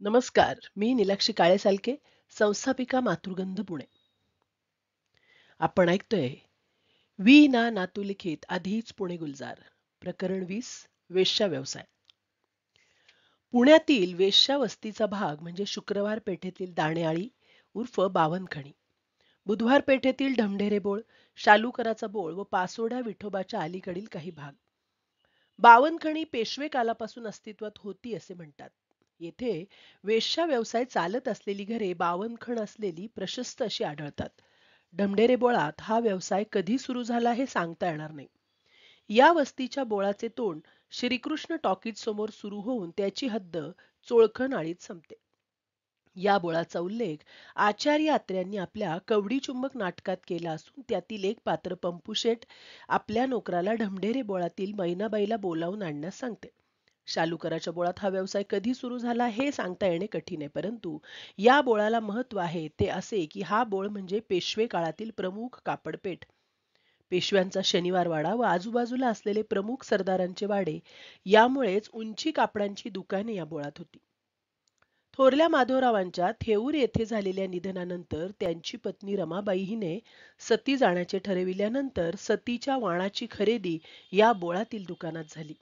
नमस्कार, मी नीलाक्षी काळे-सालके, संस्थापिका मातृगंध पुणे. आपण ऐकतोय "वी ना नातू लिखित आधीच पुणे गुलजार" प्रकरण 20 वेश्या व्यवसाय. पुण्यातील वेश्यावस्तीचा भाग म्हणजे शुक्रवार पेठेतील दाणेआळी उर्फ बावनखणी, बुधवार पेठेतील ढमढेरे बोळ, शालूकराचा बोळ व पासोड्या विठोबाच्या अलीकडील काही भाग. बावनखणी पेशवे कालापासून अस्तित्वात होती असे म्हणतात. येथे वेश्या व्यवसाय चालत असलेली घरे बावनखण असलेली प्रशस्त अशी आढळतात. ढमढेरे बोळात हा व्यवसाय कधी सुरू झाला हे सांगता येणार नाही. या वस्तीच्या बोळाचे तोंड श्रीकृष्ण टॉकीज समोर सुरू होऊन त्याची हद्द चोळखण आळीत संपते. या बोळाचा उल्लेख आचार्य अत्र्यांनी आपल्या कवडी चुंबक नाटकात केला असून त्यातील एक पात्र पंपूशेठ आपल्या नोकराला ढमढेरे बोळातील मैनाबाईला बोलावून आणण्यास सांगते. शालूकराच्या बोळात हा व्यवसाय कधी सुरू झाला हे सांगता येणे कठीण आहे, परंतु या बोळाला महत्व आहे ते असे की हा बोळ म्हणजे पेशवे काळातील प्रमुख कापडपेठ. पेशव्यांचा शनिवार वाडा व आजूबाजूला असलेले प्रमुख सरदारांचे वाडे यामुळेच उंची कापडांची दुकाने या बोळात होती. थोरल्या माधवरावांच्या थेऊर येथे झालेल्या निधनानंतर त्यांची पत्नी रमाबाई हिने सती जाण्याचे ठरविल्यानंतर सतीच्या वाणाची खरेदी या बोळातील दुकानात झाली.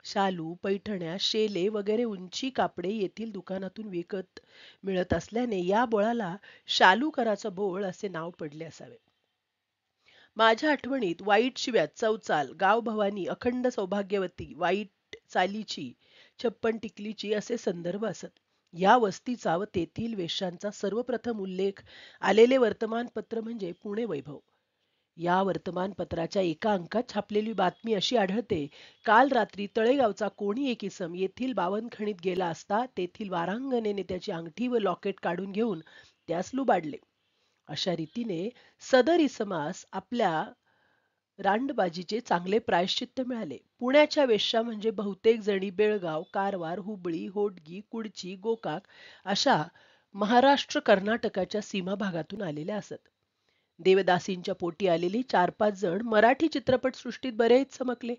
शालू, पैठण्या, शेले वगैरे उंची कापडे येथील दुकानातून विकत मिळत असल्याने या बोळाला शालूकराचा बोळ असे नाव पडले असावे. माझ्या आठवणीत वाईट शिव्यात चौचाल, गाव भवानी, अखंड सौभाग्यवती, वाईट चालीची, छप्पन टिकलीची असे संदर्भ असत. या वस्तीचा व तेथील वेश्यांचा सर्वप्रथम उल्लेख आलेले वर्तमानपत्र म्हणजे पुणे वैभव. या वर्तमानपत्राच्या एका अंकात छापलेली बातमी अशी आढळते, काल रात्री तळेगावचा कोणी एक इसम येथील बावनखणीत गेला असता तेथील वारांगणेने त्याची अंगठी व लॉकेट काढून घेऊन त्यास लुबाडले. अशा रीतीने सदर इसमास आपल्या रांडबाजीचे चांगले प्रायश्चित्त मिळाले. पुण्याच्या वेश्या म्हणजे बहुतेक जणी बेळगाव, कारवार, हुबळी, होडगी, कुडची, गोकाक अशा महाराष्ट्र कर्नाटकाच्या सीमा भागातून आलेल्या असत. देवदासींच्या पोटी आलेली 4-5 जण मराठी चित्रपटसृष्टीत बरेच चमकले.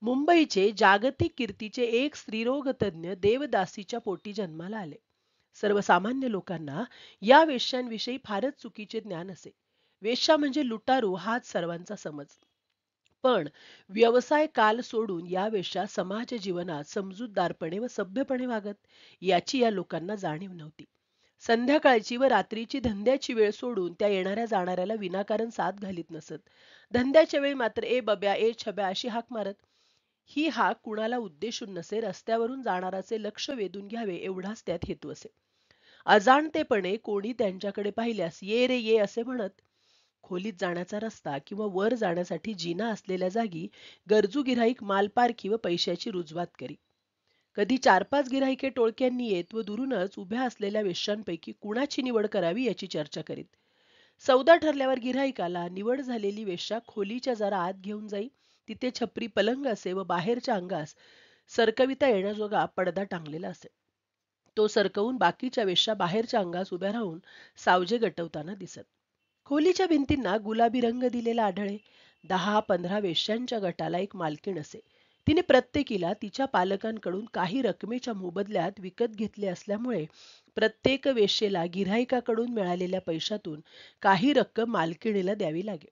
मुंबईचे जागतिक कीर्तीचे एक स्त्रीरोग तज्ञ देवदासीच्या पोटी जन्माला आले. सर्वसामान्य लोकांना या वेश्यांविषयी फारच चुकीचे ज्ञान असे. वेश्या म्हणजे लुटारू हाच सर्वांचा समज. पण व्यवसाय काल सोडून या वेश्या समाज जीवनात समजूतदारपणे व सभ्यपणे वागत याची या लोकांना जाणीव नव्हती. संध्याकाळची व रात्रीची धंद्याची वेळ सोडून त्या येणाऱ्या जाणाऱ्याला विनाकारण साथ घालीत नसत. धंद्याच्या वेळी मात्र ए बब्या, ए छब्या अशी हाक मारत. ही हाक कुणाला उद्देशून नसे, रस्त्यावरून जाणाराचे लक्ष वेधून घ्यावे एवढाच त्यात हेतू असे. अजाणतेपणे कोणी त्यांच्याकडे पाहिल्यास ये रे ये असे म्हणत खोलीत जाण्याचा रस्ता किंवा वर जाण्यासाठी जिना असलेल्या जागी गरजू गिऱ्हाईक मालपारखी व पैशाची रुजवात करी. कधी 4-5 गिऱ्हाईके टोळक्यांनी येत व दुरूनच उभ्या असलेल्या वेश्यांपैकी कुणाची निवड करावी याची चर्चा करीत. सौदा ठरल्यावर गिऱ्हाईकाला निवड झालेली वेश्या खोलीच्या जरा आत घेऊन जाई. तिथे छपरी पलंग असे व बाहेरच्या अंगास सरकविता येण्याजोगा पडदा टांगलेला असे. तो सरकवून बाकीच्या वेश्या बाहेरच्या अंगास उभ्या राहून सावजे गटवताना दिसत. खोलीच्या भिंतींना गुलाबी रंग दिलेला आढळे. 10-15 वेश्यांच्या गटाला एक मालकीण असे. तिने प्रत्येकीला तिच्या पालकांकडून काही रकमेच्या मोबदल्यात विकत घेतले असल्यामुळे प्रत्येक वेश्येला गिऱ्हाईकाकडून मिळालेल्या पैशातून काही रक्कम मालकिणीला द्यावी लागे.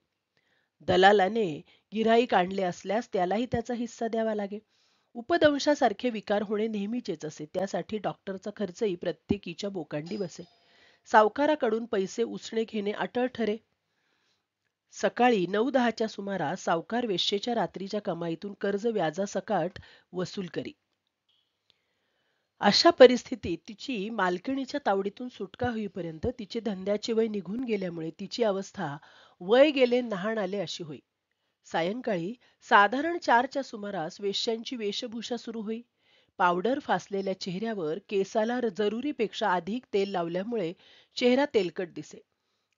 दलालाने गिऱ्हाईक आणले असल्यास त्यालाही त्याचा हिस्सा द्यावा लागे. उपदंशासारखे विकार होणे नेहमीचेच असे. त्यासाठी डॉक्टरचा खर्चही प्रत्येकीच्या बोकांडी बसे. सावकाराकडून पैसे उसणे घेणे अटळ ठरे. सकाळी 9-10च्या सुमारास सावकार वेश्येच्या रात्रीच्या कमाईतून कर्ज व्याजासकट वसूल करी. अशा परिस्थितीत तिची मालकिणीच्या तावडीतून सुटका होईपर्यंत तिचे धंद्याचे वय निघून गेल्यामुळे तिची अवस्था वय गेले नहाण आले अशी होई. सायंकाळी साधारण 4च्या सुमारास वेश्यांची वेशभूषा सुरू होई. पावडर फासलेल्या चेहऱ्यावर केसाला जरुरीपेक्षा अधिक तेल लावल्यामुळे चेहरा तेलकट दिसे.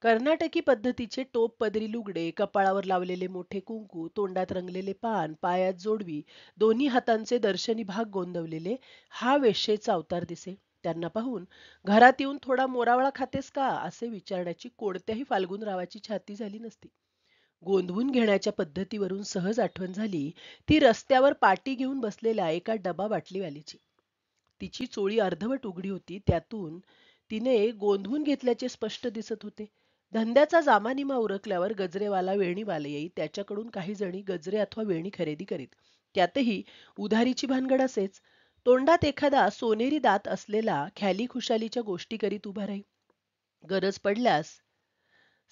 कर्नाटकी पद्धतीचे टोप पदरी लुगडे, कपाळावर लावलेले मोठे कुंकू, तोंडात रंगलेले पान, पायात जोडवी, दोन्ही हातांचे दर्शनी भाग गोंदवलेले हा वेश्येचा अवतार दिसे. त्यांना पाहून घरात येऊन थोडा मोरावळा खातेस का असे विचारण्याची कोणत्याही फाल्गुनरावाची छाती झाली नसती. गोंदवून घेण्याच्या पद्धतीवरून सहज आठवण झाली ती रस्त्यावर पाटी घेऊन बसलेल्या एका डबा बाटलीवालीची. तिची चोळी अर्धवट उघडी होती, त्यातून तिने गोंधवून घेतल्याचे स्पष्ट दिसत होते. धंद्याचा जामानिमा उरकल्यावर गजरेवाला वेणीवाला येई, त्याच्याकडून काही जणी गजरे अथवा वेणी खरेदी करीत. त्यातही उधारीची भानगड असेच. तोंडात एखादा सोनेरी दात असलेला ख्याली खुशालीच्या गोष्टी करीत उभा राही. गरज पडल्यास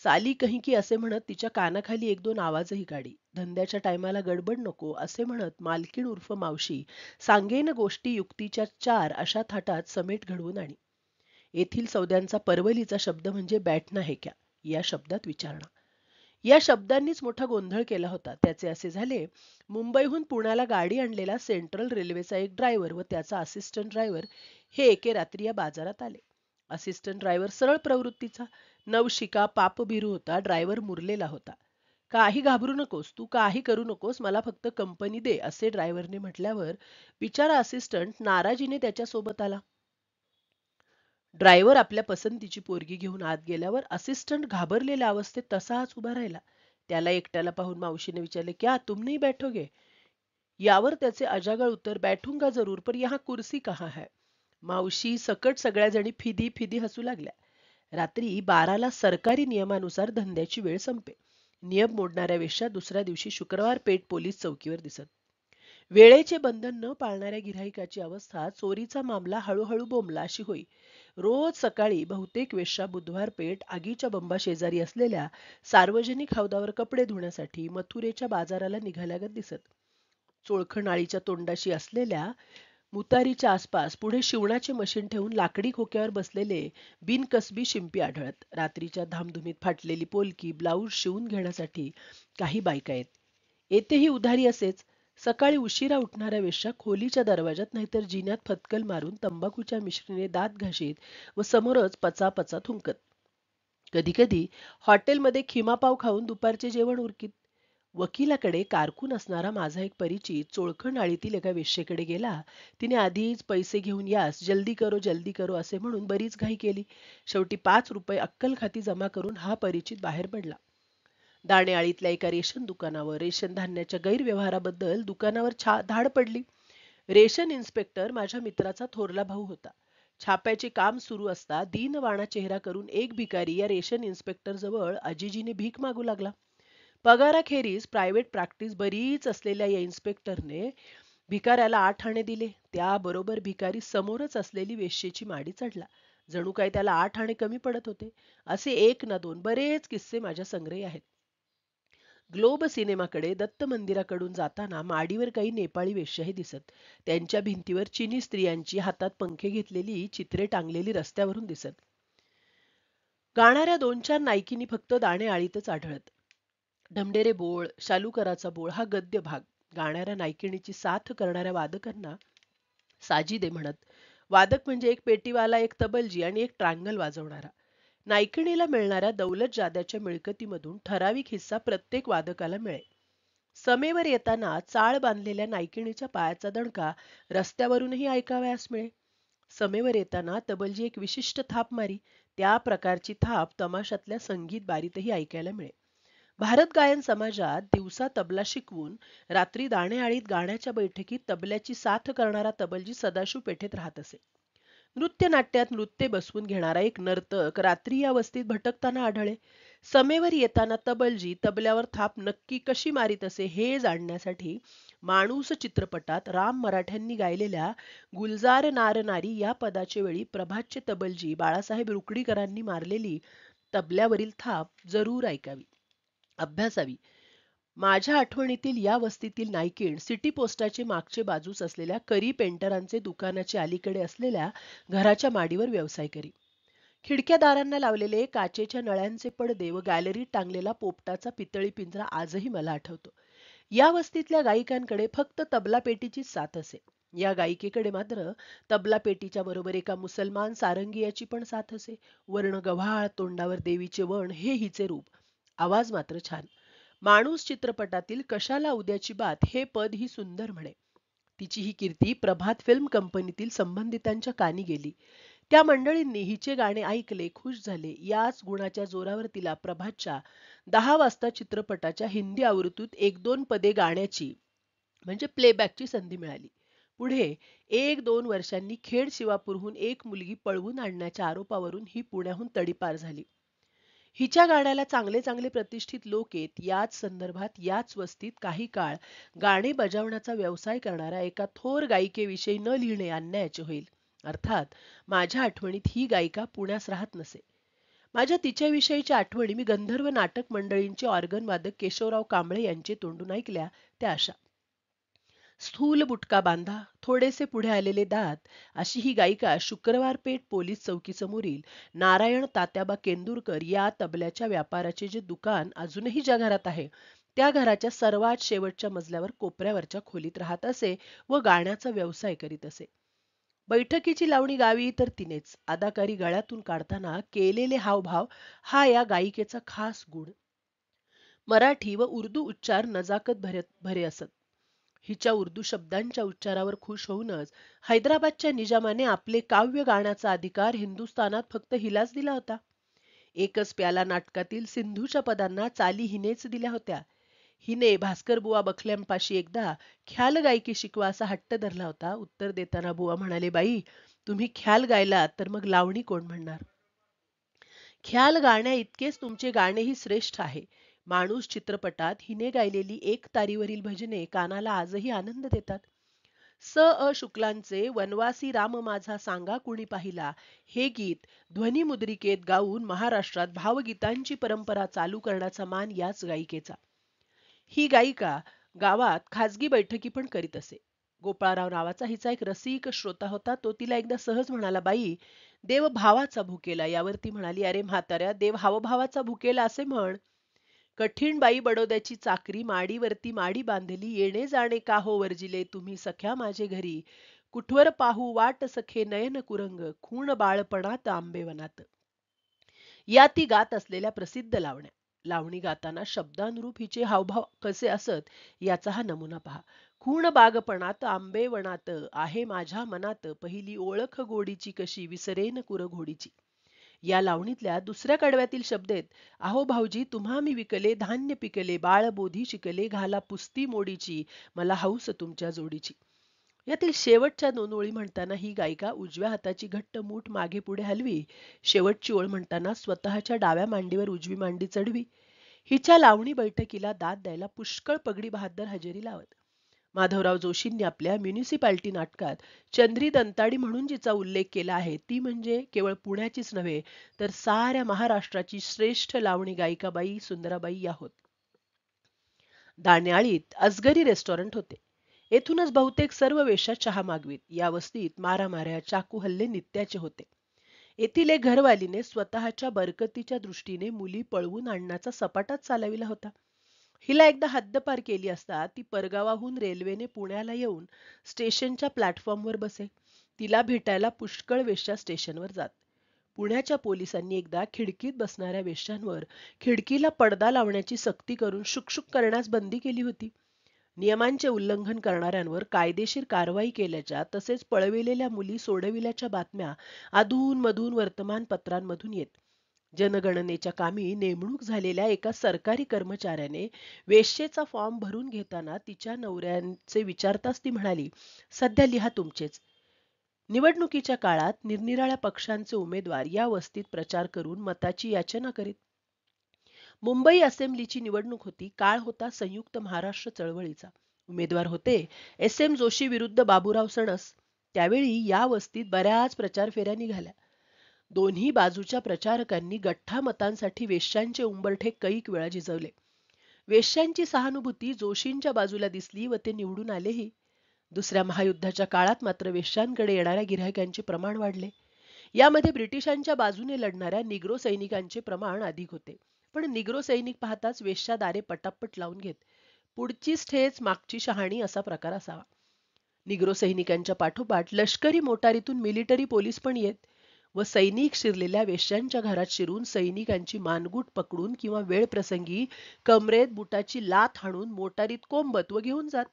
साली कहीं की असे म्हणत तिच्या कानाखाली एक दोन आवाजही काढी. धंद्याच्या टायमाला गडबड नको असे म्हणत मालकीण उर्फ मावशी सांगेन गोष्टी युक्तीच्या चार अशा थाटात समेट घडवून आणी. येथील सौद्यांचा परवलीचा शब्द म्हणजे बॅठना है क्या या शब्दात विचारणा. या शब्दांनीच मोठा गोंधळ केला होता. त्याचे असे झाले, मुंबईहून पुण्याला गाडी आणलेला सेंट्रल रेल्वेचा एक ड्रायव्हर व त्याचा असिस्टंट ड्रायव्हर हे एके रात्री या बाजारात आले. असिस्टंट ड्रायव्हर सरळ प्रवृत्तीचा, नवशिका पापभिरू होता. ड्रायव्हर मुरलेला होता. काही घाबरू नकोस, तू काही करू नकोस, मला फक्त कंपनी दे असे ड्रायव्हरने म्हटल्यावर बिचारा असिस्टंट नाराजीने त्याच्या सोबत आला. ड्रायव्हर आपल्या पसंतीची पोरगी घेऊन आत गेल्यावर असिस्टंट घाबरलेल्या अवस्थेत तसाच उभा राहिला. त्याला एकट्याला पाहून मावशीने विचारले, क्या तुम नहीं बैठोगे? यावर त्याचे अजागळ उत्तर, बैठूंगा जरूर, पर यहाँ कुर्सी कहाँ है? मावशी सकट सगळ्या जणी फिदी फिदी हसू लागल्या. रात्री 12ला सरकारी नियमानुसार धंद्याची वेळ संपे. नियम मोडणाऱ्या वेश्या दुसऱ्या दिवशी शुक्रवार पेठ पोलीस चौकीवर दिसत. वेळेचे बंधन न पाळणाऱ्या गिऱ्हाईकाची अवस्था चोरीचा मामला हळूहळू बोंबला अशी होई. रोज सकाळी बहुतेक वेश्या बुधवार पेठ आगीच्या बंबा शेजारी असलेल्या सार्वजनिक हौदावर कपडे धुण्यासाठी मथुरेच्या बाजाराला निघाल्यागत दिसत. चोळखणाळीच्या तोंडाशी असलेल्या मुतारीच्या आसपास पुढे शिवणाचे मशीन ठेवून लाकडी खोक्यावर बसलेले बिनकसबी शिंपी आढळत. रात्रीच्या धामधुमीत फाटलेली पोलकी ब्लाऊज शिवून घेण्यासाठी काही बायका येत. येथेही उधारी असेच. सकाळी उशिरा उठणाऱ्या वेश्या खोलीच्या दरवाजात नाहीतर जिन्यात फतकल मारून तंबाखूच्या मिश्रीने दात घाशीत व समोरच पचापचा थुंकत. कधी कधी हॉटेलमध्ये खिमापाव खाऊन दुपारचे जेवण उरकीत. वकिलाकडे कारकून असणारा माझा एक परिचित चोळखणाळीतील एका वेश्येकडे गेला. तिने आधीच पैसे घेऊन यास, जल्दी करो असे म्हणून बरीच घाई केली. शेवटी 5 रुपये अक्कल खाती जमा करून हा परिचित बाहेर पडला. दाणेआळीतल्या एका रेशन दुकानावर रेशन धान्याच्या गैरव्यवहाराबद्दल दुकानावर धाड पडली. रेशन इन्स्पेक्टर माझ्या मित्राचा थोरला भाऊ होता. छाप्याचे काम सुरू असता दीनवाणा चेहरा करून एक भिकारी या रेशन इन्स्पेक्टर जवळ अजिजीने भीक मागू लागला. पगाराखेरीज प्रायव्हेट प्रॅक्टिस बरीच असलेल्या या इन्स्पेक्टरने भिकाऱ्याला 8 आणे दिले. त्याबरोबर भिकारी समोरच असलेली वेश्येची माडी चढला. जणू काय त्याला 8 आणे कमी पडत होते. असे एक ना दोन बरेच किस्से माझ्या संग्रही आहेत. ग्लोब सिनेमाकडे दत्त मंदिराकडून जाताना माडीवर काही नेपाळी वेश्याही दिसत. त्यांच्या भिंतीवर चिनी स्त्रियांची हातात पंखे घेतलेली चित्रे टांगलेली रस्त्यावरून दिसत. गाणाऱ्या 2-4 नायकिनी फक्त दाणेआळीतच आढळत. ढमढेरे बोळ, शालूकराचा बोळ हा गद्य भाग. गाणाऱ्या नायकिणीची साथ करणाऱ्या वादकांना साजिदे म्हणत. वादक म्हणजे एक पेटीवाला, एक तबलजी आणि एक ट्रँगल वाजवणारा. नायकिणीला मिळणाऱ्या दौलतजाद्याच्या मिळकतीमधून ठराविक हिस्सा प्रत्येक वादकाला मिळे. समेवर येताना चाळ बांधलेल्या नायकिणीच्या पायाचा दणका रस्त्यावरूनही ऐकावयास मिळे. समेवर येताना तबलजी एक विशिष्ट थाप मारी. त्या प्रकारची थाप तमाशातल्या संगीत बारीतही ऐकायला मिळे. भारत गायन समाजात दिवसा तबला शिकवून रात्री दाणेआळीत गाण्याच्या बैठकीत तबल्याची साथ करणारा तबलजी सदाशिव पेठेत राहत असे. नृत्य नाट्यात नृत्य बसवून घेणारा एक नर्तक रात्री या वस्तीत भटकताना आढळे. समेवर येताना तबलजी तबल्यावर थाप नक्की कशी मारीत असे हे जाणण्यासाठी माणूस चित्रपटात राम मराठ्यांनी गायलेल्या गुलजार नार नारी या पदाचे वेळी प्रभातचे तबलजी बाळासाहेब रुकडीकरांनी मारलेली तबल्यावरील थाप जरूर ऐकावी, अभ्यासावी. माझ्या आठवणीतील या वस्तीतील नायकीण सिटी पोस्टाचे मागचे बाजूस असलेल्या करी पेंटरांचे दुकानाच्या अलीकडे असलेल्या घराच्या माडीवर व्यवसाय करी. खिडक्या दारांना लावलेले काचेच्या नळ्यांचे पडदे व गॅलरीत टांगलेला पोपटाचा पितळी पिंजरा आजही मला आठवतो. या वस्तीतल्या गायिकांकडे फक्त तबला पेटीचीच साथ असे. या गायिकेकडे मात्र तबला पेटीच्या बरोबर एका मुसलमान सारंगियाची पण साथ असे. वर्ण गव्हाळ, तोंडावर देवीचे वण हे हिचे रूप. आवाज मात्र छान. माणूस चित्रपटातील कशाला उद्याची बात हे पद ही सुंदर म्हणे. तिची ही कीर्ती प्रभात फिल्म कंपनीतील संबंधितांच्या कानी गेली. त्या मंडळींनी हिचे गाणे ऐकले, खुश झाले. याच गुणाच्या जोरावर तिला प्रभातच्या 10 वाजता चित्रपटाच्या हिंदी आवृत्तीत 1-2 पदे गाण्याची म्हणजे प्लेबॅकची संधी मिळाली. पुढे 1-2 वर्षांनी खेड शिवापूरहून एक मुलगी पळवून आणण्याच्या आरोपावरून ही पुण्याहून तडीपार झाली. हिच्या गाण्याला चांगले चांगले प्रतिष्ठित लोक येत याच संदर्भात याच वस्तीत काही काळ गाणे बजावण्याचा व्यवसाय करणाऱ्या एका थोर गायिकेविषयी न लिहिणे अन्यायाचे होईल. अर्थात माझ्या आठवणीत ही गायिका पुण्यास राहत नसे. माझ्या तिच्याविषयीच्या आठवणी मी गंधर्व नाटक मंडळींचे ऑर्गन वादक केशवराव कांबळे यांचे तोंडून ऐकल्या त्या अशा. स्थूल बुटका बांधा, थोडेसे पुढे आलेले दात अशी ही गायिका शुक्रवार पेठ पोलीस चौकीसमोरील नारायण तात्याबा केंदुरकर या तबल्याच्या व्यापाराचे जे दुकान अजूनही ज्या घरात आहे त्या घराच्या सर्वात शेवटच्या मजल्यावर कोपऱ्यावरच्या खोलीत राहत असे व गाण्याचा व्यवसाय करीत असे. बैठकीची लावणी गावी तर तिनेच. अदाकारी गळ्यातून काढताना केलेले हावभाव हा या गायिकेचा खास गुण. मराठी व उर्दू उच्चार नजाकत भरे असत. हिच्या उर्दू शब्दांच्या उच्चारावर खुश होऊनच हैदराबादच्या निजामाने आपले काव्य गाण्याचा अधिकार हिंदुस्थानात फक्त हिलाच दिला होता. एकच प्याला नाटकातील सिंधूच्या पदांना चाली हिनेच दिल्या होत्या. हिने भास्कर बुवा बखल्यांपाशी एकदा ख्याल गायकी शिकवा असा हट्ट धरला होता. उत्तर देताना बुवा म्हणाले, बाई तुम्ही ख्याल गायलात तर मग लावणी कोण म्हणणार. ख्याल गाण्या इतकेच तुमचे गाणेही श्रेष्ठ आहे. माणूस चित्रपटात हिने गायलेली एक तारीवरील भजने कानाला आजही आनंद देतात. स अ शुक्लांचे वनवासी राम माझा सांगा कुणी पाहिला हे गीत ध्वनिमुद्रिकेत गाऊन महाराष्ट्रात भावगीतांची परंपरा चालू करण्याचा मान याच गायिकेचा. ही गायिका गावात खाजगी बैठकी पण करीत असे. गोपाळराव नावाचा हिचा एक रसिक श्रोता होता. तो तिला एकदा सहज म्हणाला, बाई देव भावाचा भुकेला. यावर ती म्हणाली, अरे म्हाताऱ्या, देव हावभावाचा भुकेला असे म्हण. कठीण बाई बडोद्याची चाकरी माडीवरती माडी बांधली. येणे जाणे का हो वर्जिले तुम्ही सख्या माझे घरी. कुठवर पाहू वाट सखे नयन कुरंग खूण बाळपणात आंबेवनात. या ती गात असलेल्या प्रसिद्ध लावण्या. लावणी गाताना शब्दानुरूप हिचे हावभाव कसे असत याचा हा नमुना पहा. खूण बागपणात आंबेवनात आहे माझ्या मनात पहिली ओळख गोडीची कशी विसरेन कुर घोडीची. या लावणीतल्या दुसऱ्या कडव्यातील शब्देत अहो भाऊजी तुम्हा मी विकले धान्य पिकले बाळ बोधी शिकले घाला पुस्ती मोडीची मला हौस तुमच्या जोडीची. यातील शेवटच्या 2 ओळी म्हणताना ही गायिका उजव्या हाताची घट्ट मूठ मागे पुढे हलवी. शेवटची ओळ म्हणताना स्वतःच्या डाव्या मांडीवर उजवी मांडी चढवी. हिच्या लावणी बैठकीला दाद द्यायला पुष्कळ पगडी बहाद्दर हजेरी लावत. माधवराव जोशींनी आपल्या म्युनिसिपॅलिटी नाटकात चंद्री दंताडी म्हणून जिचा उल्लेख केला आहे ती म्हणजे केवळ पुण्याचीच नव्हे तर साऱ्या महाराष्ट्राची श्रेष्ठ लावणी गायिकाबाई सुंदराबाई या होत. दाण्याळीत अजगरी रेस्टॉरंट होते. येथूनच बहुतेक सर्व वेश्या चहा मागवीत. या वस्तीत मारामाऱ्या चाकू हल्ले नित्याचे होते. येथील एक घरवालीने स्वतःच्या बरकतीच्या दृष्टीने मुली पळवून आणण्याचा सपाटाच चालविला होता. हिला एकदा हद्दपार केली असता ती परगावाहून रेल्वेने पुण्याला येऊन स्टेशनच्या प्लॅटफॉर्मवर बसे. तिला भेटायला पुष्कळ वेश्या स्टेशनवर जात. पुण्याच्या पोलिसांनी एकदा खिडकीत बसणाऱ्या वेश्यांवर खिडकीला पडदा लावण्याची सक्ती करून शुकशुक करण्यास बंदी केली होती. नियमांचे उल्लंघन करणाऱ्यांवर कायदेशीर कारवाई केल्याच्या तसेच पळविलेल्या मुली सोडविल्याच्या बातम्या अधूनमधून वर्तमानपत्रांमधून येत. जनगणनेच्या कामी नेमणूक झालेल्या एका सरकारी कर्मचाऱ्याने वेश्येचा फॉर्म भरून घेताना तिच्या नवऱ्याचे विचारताच ती म्हणाली, सध्या लिहा तुमचेच. निवडणुकीच्या काळात निरनिराळ्या पक्षांचे उमेदवार या वस्तीत प्रचार करून मताची याचना करीत. मुंबई असेंब्लीची निवडणूक होती. काळ होता संयुक्त महाराष्ट्र चळवळीचा. उमेदवार होते एस. एम. जोशी विरुद्ध बाबूराव सणस. त्यावेळी या वस्तीत बऱ्याच प्रचार फेऱ्या निघाल्या. दोन्ही बाजूच्या प्रचारकांनी गठ्ठा मतांसाठी वेश्यांचे उंबरठे कैक वेळा झिजवले. वेश्यांची सहानुभूती जोशींच्या बाजूला दिसली व ते निवडून आलेही. दुसऱ्या महायुद्धाच्या काळात मात्र वेश्यांकडे येणाऱ्या गिऱ्हाईकांचे प्रमाण वाढले. यामध्ये ब्रिटिशांच्या बाजूने लढणाऱ्या निग्रो सैनिकांचे प्रमाण अधिक होते. पण निग्रो सैनिक पाहताच वेश्या दारे पटापट लावून घेत. पुढचीच ठेच मागची शहाणी असा प्रकार असावा. निग्रो सैनिकांच्या पाठोपाठ लष्करी मोटारीतून मिलिटरी पोलीस पण येत व सैनिक शिरलेल्या वेश्यांच्या घरात शिरून सैनिकांची मानगूट पकडून किंवा वेळ प्रसंगी कमरेत बुटाची लाथ हाणून मोटारीत कोंबत व घेऊन जात.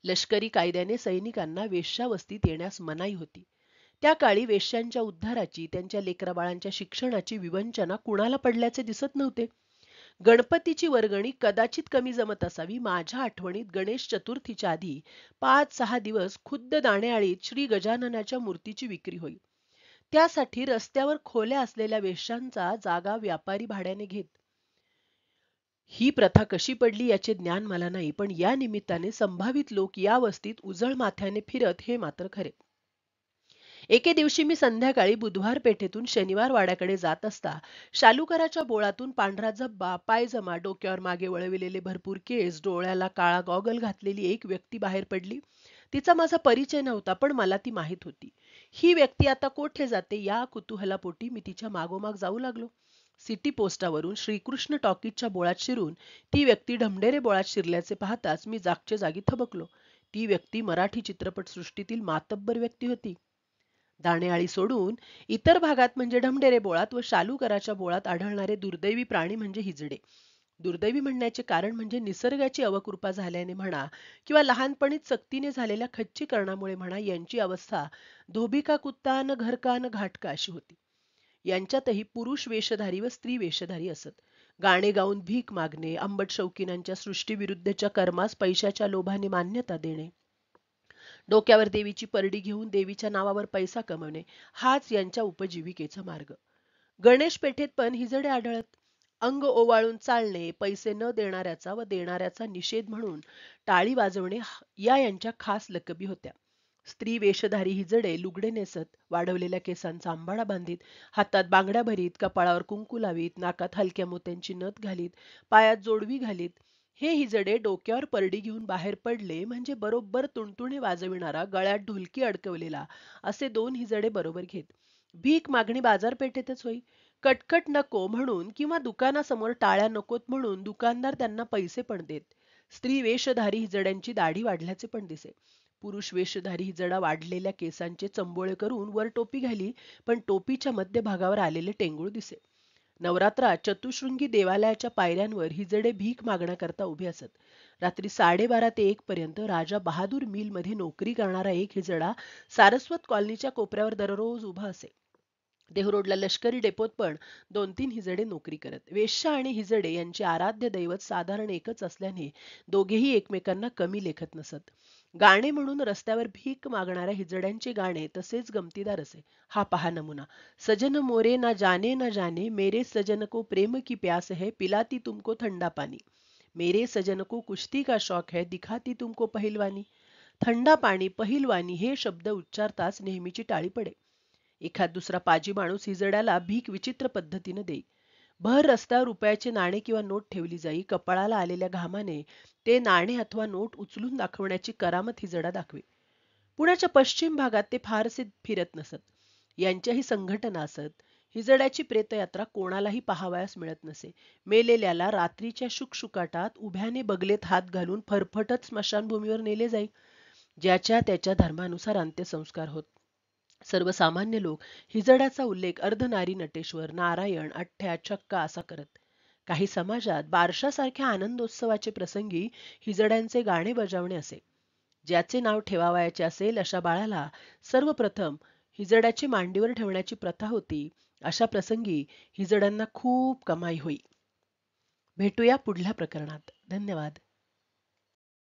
लष्करी कायद्याने सैनिकांना वेश्यावस्तीत येण्यास मनाई होती. त्या काळी वेश्यांच्या उद्धाराची त्यांच्या लेकराबाळांच्या शिक्षणाची विवंचना कुणाला पडल्याचे दिसत नव्हते. गणपतीची वर्गणी कदाचित कमी जमत असावी. माझ्या आठवणीत गणेश चतुर्थीच्या आधी 5-6 दिवस खुद्द दाणेआळीत श्री गजाननाच्या मूर्तीची विक्री होई. त्यासाठी रस्त्यावर खोल्या असलेल्या वेश्यांचा जागा व्यापारी भाड्याने घेत. ही प्रथा कशी पडली याचे ज्ञान मला नाही, पण या निमित्ताने संभावित लोक या वस्तीत उजळ माथ्याने फिरत हे मात्र खरे. एके दिवशी मी संध्याकाळी बुधवार पेठेतून शनिवार वाड्याकडे जात असता शालूकराच्या बोळातून पांढरा जब्बा, पायजमा, डोक्यावर मागे वळविलेले भरपूर केस, डोळ्याला काळा गॉगल घातलेली एक व्यक्ती बाहेर पडली. तिचा माझा परिचय नव्हता, पण मला ती माहीत होती. ही व्यक्ती आता कोठे जाते या कुतूहलापोटी मी तिच्या मागोमाग जाऊ लागलो. सिटी पोस्टावरून श्रीकृष्ण टॉकीजच्या बोळात शिरून ती व्यक्ती ढमढेरे बोळात शिरल्याचे पाहताच मी जागच्या जागी थबकलो. ती व्यक्ती मराठी चित्रपटसृष्टीतील मातब्बर व्यक्ती होती. दाणेआळी सोडून इतर भागात म्हणजे ढमढेरे बोळात व शालूकराच्या बोळात आढळणारे दुर्दैवी प्राणी म्हणजे हिजडे. दुर्दैवी म्हणण्याचे कारण म्हणजे निसर्गाची अवकृपा झाल्याने म्हणा किंवा लहानपणीच सक्तीने झालेल्या खच्चीकरणामुळे म्हणा, यांची अवस्था धोबी का कुत्ता न घर का न घाटका अशी होती. यांच्यातही पुरुष वेशधारी व स्त्री वेशधारी असत. गाणे गाऊन भीक मागणे, आंबट शौकीनांच्या सृष्टीविरुद्धच्या कर्मास पैशाच्या लोभाने मान्यता देणे, डोक्यावर देवीची परडी घेऊन देवीच्या नावावर पैसा कमवणे, हाच यांच्या उपजीविकेचा मार्ग. गणेश पेठेत पण हिजडे आढळत. अंग ओवाळून चालणे, पैसे न देणाऱ्याचा व देणाऱ्याचा निषेध म्हणून टाळी वाजवणे या यांच्या खास लकबी होत्या. स्त्री वेशधारी हिजडे लुगडे नेसत, वाढवलेल्या केसांचा आंबाडा बांधीत, हातात बांगड्या भरीत, कपाळावर कुंकू लावीत, नाकात हलक्या मोत्यांची नथ घालीत, पायात जोडवी घालीत. हे हिजडे डोक्यावर परडी घेऊन बाहेर पडले म्हणजे बरोबर तुणतुणे वाजविणारा, गळ्यात ढोलकी अडकवलेला असे 2 हिजडे बरोबर घेत. भीक मागणी बाजारपेठेतच होई. कटकट नको म्हणून किंवा दुकानासमोर टाळ्या नकोत म्हणून दुकानदार त्यांना पैसे पण देत. स्त्री वेशधारी हिजड्यांची दाढी वाढल्याचे पण दिसे. पुरुष वेशधारी हिजडा वाढलेल्या केसांचे चंबोळे करून वर टोपी घाली, पण टोपीच्या मध्यभागावर आलेले टेंगूळ दिसे. नवरात्रात चतुशृंगी देवालयाच्या पायऱ्यांवर हिजडे भीक मागण्याकरता उभे असत. रात्री 12:30 ते 1 पर्यंत राजा बहादूर मिल मध्ये नोकरी करणारा एक हिजडा सारस्वत कॉलनीच्या कोपऱ्यावर दररोज उभा असे. देहरोडला लष्करी डेपोत पण 2-3 हिजडे नोकरी करत. वेश्या आणि हिजडे यांचे आराध्य दैवत साधारण एकच असल्याने दोघेही एकमेकांना कमी लेखत नसत. गाणे म्हणून रस्त्यावर भीक मागणाऱ्या हिजड्यांचे गाणे तसेच गमतीदार असे. हा पहा नमुना. सजन मोरे ना जाने मेरे सजन को प्रेम की प्यास है, पिलाती तुमको थंडा पानी. मेरे सजन को कुश्ती का शौक है, दिखाती तुमको पहिलवानी. थंडा पाणी, पहिलवानी हे शब्द उच्चारताच नेहमीची टाळी पडे. एखाद दुसरा पाजी माणूस हिजड्याला भीक विचित्र पद्धतीने देई. भर रस्त्यावर रुपयाचे नाणे किंवा नोट ठेवली जाई. कपाळाला आलेल्या घामाने ते नाणे अथवा नोट उचलून दाखवण्याची करामत हिजडा दाखवे. पुण्याच्या पश्चिम भागात ते फारसे फिरत नसत. यांच्याही संघटना असत. हिजड्याची प्रेतयात्रा कोणालाही पाहावयास मिळत नसे. मेलेल्याला रात्रीच्या शुकशुकाटात उभ्याने बगलेत हात घालून फरफटत स्मशानभूमीवर नेले जाई. ज्याच्या त्याच्या धर्मानुसार अंत्यसंस्कार होत. सर्वसामान्य लोक हिजड्याचा उल्लेख अर्धनारी नटेश्वर, नारायण, अठ्ठ्या, छक्का असा करत. काही समाजात बारशासारख्या आनंदोत्सवाचे प्रसंगी हिजड्यांचे गाणे बजावणे असे. ज्याचे नाव ठेवावयाचे असेल अशा बाळाला सर्वप्रथम हिजड्याची मांडीवर ठेवण्याची प्रथा होती. अशा प्रसंगी हिजड्यांना खूप कमाई होई. भेटूया पुढल्या प्रकरणात. धन्यवाद.